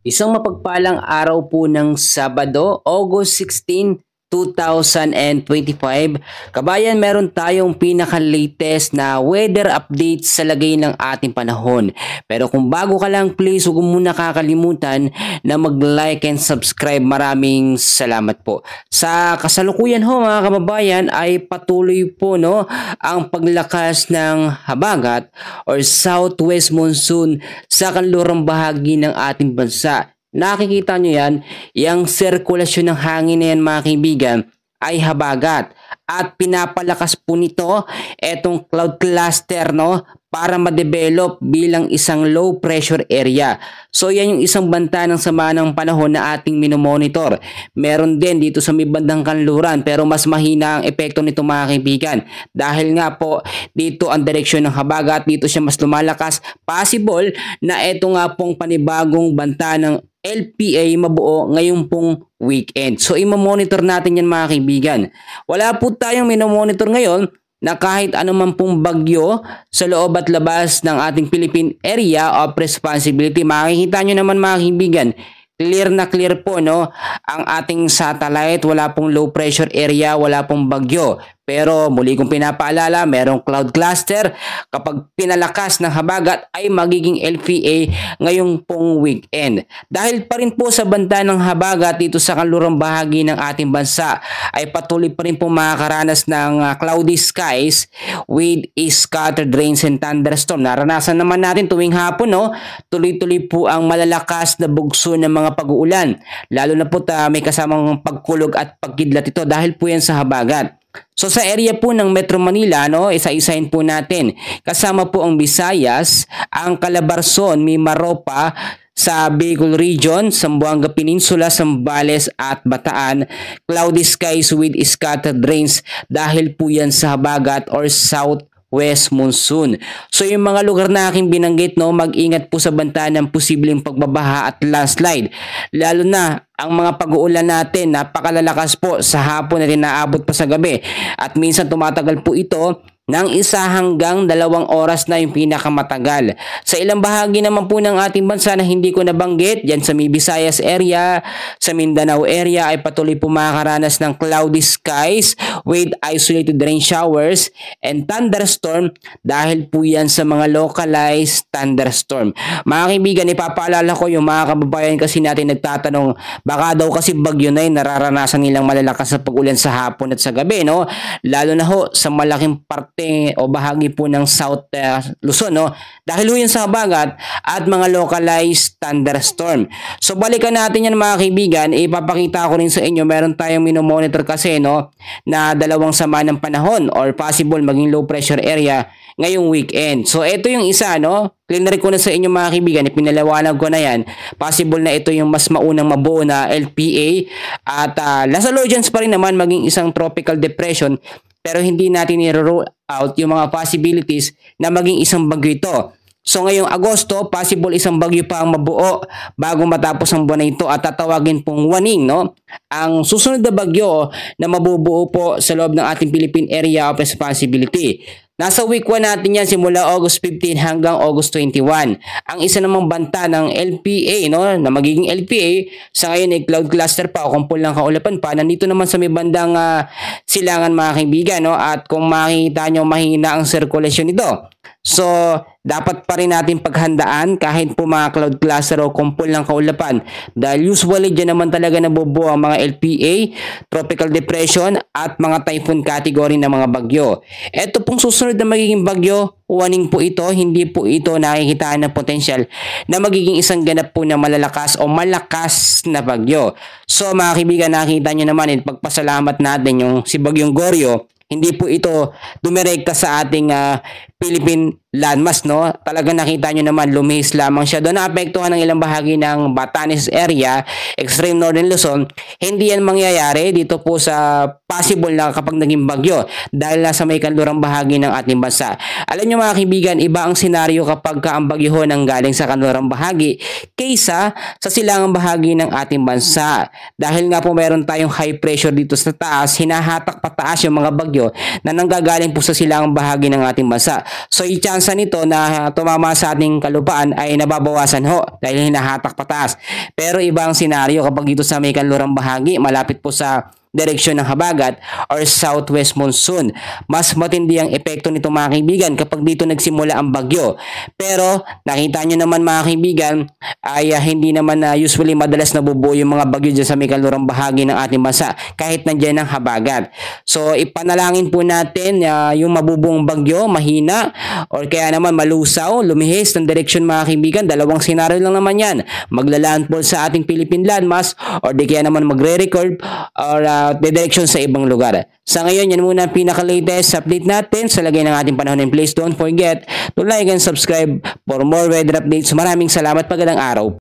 Isang mapagpalang araw po ng Sabado, August 16, 2025. Kabayan, meron tayong pinaka-latest na weather update sa lagay ng ating panahon. Pero kung bago ka lang, please huwag mo muna kakalimutan na mag-like and subscribe. Maraming salamat po. Sa kasalukuyan ho mga kababayan ay patuloy po ang paglakas ng habagat or southwest monsoon sa kanlurang bahagi ng ating bansa. Nakikita nyo yan, yung sirkulasyon ng hangin na yan mga kaibigan ay habagat at pinapalakas po nito etong cloud cluster para ma-develop bilang isang low pressure area. So yan yung isang banta ng sama ng panahon na ating minomonitor. Meron din dito sa may bandang kanluran pero mas mahina ang epekto nito mga kaibigan. Dahil nga po dito ang direksyon ng habagat, dito siya mas lumalakas. Possible na ito nga pong panibagong banta ng LPA mabuo ngayon pong weekend. So i-monitor natin yan mga kaibigan. Wala po tayong minomonitor ngayon na kahit anuman pong bagyo sa loob at labas ng ating Philippine Area of Responsibility. Makikita nyo naman mga kaibigan, clear na clear po ang ating satellite. Wala pong low pressure area, wala pong bagyo. Pero muli kong pinapaalala, merong cloud cluster. Kapag pinalakas ng habagat ay magiging LPA ngayong pong weekend. Dahil pa rin po sa banta ng habagat dito sa kanlurang bahagi ng ating bansa ay patuloy pa rin po makakaranas ng cloudy skies with scattered rains and thunderstorm. Naranasan naman natin tuwing hapon tuloy-tuloy po ang malalakas na bugso ng mga pag-uulan. Lalo na po may kasamang pagkulog at pagkidlat ito dahil po yan sa habagat. So sa area po ng Metro Manila, isa-isahin po natin. Kasama po ang Visayas, ang Calabarzon, Mimaropa, sa Bicol Region, Zamboanga Peninsula, Zambales at Bataan. Cloudy skies with scattered rains dahil po yan sa habagat or southwest monsoon. So yung mga lugar na aking binanggit, mag-ingat po sa banta ng posibleng pagbabaha at landslide. Lalo na ang mga pag-uulan natin, napakalalakas po sa hapon at inaabot pa sa gabi. At minsan tumatagal po ito ng 1 hanggang 2 oras na yung pinakamatagal. Sa ilang bahagi naman po ng ating bansa na hindi ko nabanggit, dyan sa Visayas area, sa Mindanao area ay patuloy po makakaranas ng cloudy skies with isolated rain showers and thunderstorm dahil po yan sa mga localized thunderstorm. Mga kaibigan, ipapaalala ko yung mga kababayan kasi natin nagtatanong, baka daw kasi bagyo na nararanasan nilang malalakas na pag-ulan sa hapon at sa gabi, lalo na sa malaking parte o bahagi po ng South Luzon, dahil yan sa habagat at mga localized thunderstorm. So balikan natin yan mga kaibigan, ipapakita ko rin sa inyo, meron tayong minomonitor kasi na dalawang sama ng panahon or possible maging low pressure area ngayong weekend. So ito yung isa, cleaner ko na sa inyo mga kaibigan, ipinalawanag ko na yan. Possible na ito yung mas maunang mabuo na LPA at Las Alodians pa rin naman maging isang tropical depression, pero hindi natin i-rule out yung mga possibilities na maging isang bagyo ito. So ngayong Agosto, possible isang bagyo pa ang mabuo bago matapos ang buwan na ito at tatawagin pong waning, ang susunod na bagyo na mabubuo po sa loob ng ating Philippine Area of Responsibility. Nasa week 1 natin yan simula August 15 hanggang August 21. Ang isa namang banta ng LPA, na magiging LPA, sa ngayon ay cloud cluster pa o kumpul ng kaulapan pa. Nandito naman sa may bandang silangan mga kaibigan, at kung makikita nyo mahina ang sirkulasyon nito. So, dapat pa rin natin paghandaan kahit po mga cloud cluster o kumpul ng kaulapan. Dahil usually dyan naman talaga nabubuo ang mga LPA, tropical depression at mga typhoon category na mga bagyo. Ito pong susunod na magiging bagyo, warning po ito, hindi po ito nakikitaan ng potensyal na magiging isang ganap po na malalakas o malakas na bagyo. So mga kaibigan, nakita nyo naman, pagpasalamat natin yung si Bagyong Goryo, hindi po ito dumirekta sa ating Philippine landmass, Talagang nakita nyo naman, lumihis lamang siya. Doon naapektuhan ng ilang bahagi ng Batanes area, extreme northern Luzon. Hindi yan mangyayari dito po sa possible na kapag naging bagyo dahil nasa may kanlurang bahagi ng ating bansa. Alam nyo mga kaibigan, iba ang senaryo kapag ang bagyo nang galing sa kanlurang bahagi kaysa sa silangang bahagi ng ating bansa. Dahil nga po meron tayong high pressure dito sa taas, hinahatak pataas yung mga bagyo na nanggagaling po sa silangang bahagi ng ating bansa. So yung chance nito na tumama sa ating kalupaan ay nababawasan ho dahil hinahatak pataas. Pero ibang senaryo kapag dito sa may kanlurang bahagi, malapit po sa direksyon ng habagat or southwest monsoon. Mas matindi ang epekto nito mga kaibigan kapag dito nagsimula ang bagyo. Pero nakita nyo naman mga kaibigan ay hindi naman usually madalas nabubuo yung mga bagyo dyan sa may kanlurang bahagi ng ating bansa kahit nandyan ang habagat. So ipanalangin po natin yung mabubuong bagyo, mahina or kaya naman malusaw, lumihis ng direksyon mga kaibigan. Dalawang senaryo lang naman yan. Maglalandfall sa ating Philippine landmass or di kaya naman magre-record or dedireksyon sa ibang lugar. Sa ngayon, yan muna ang pinaka-latest update natin sa lagay ng ating panahon. And please don't forget to like and subscribe for more weather updates. Maraming salamat, magandang araw.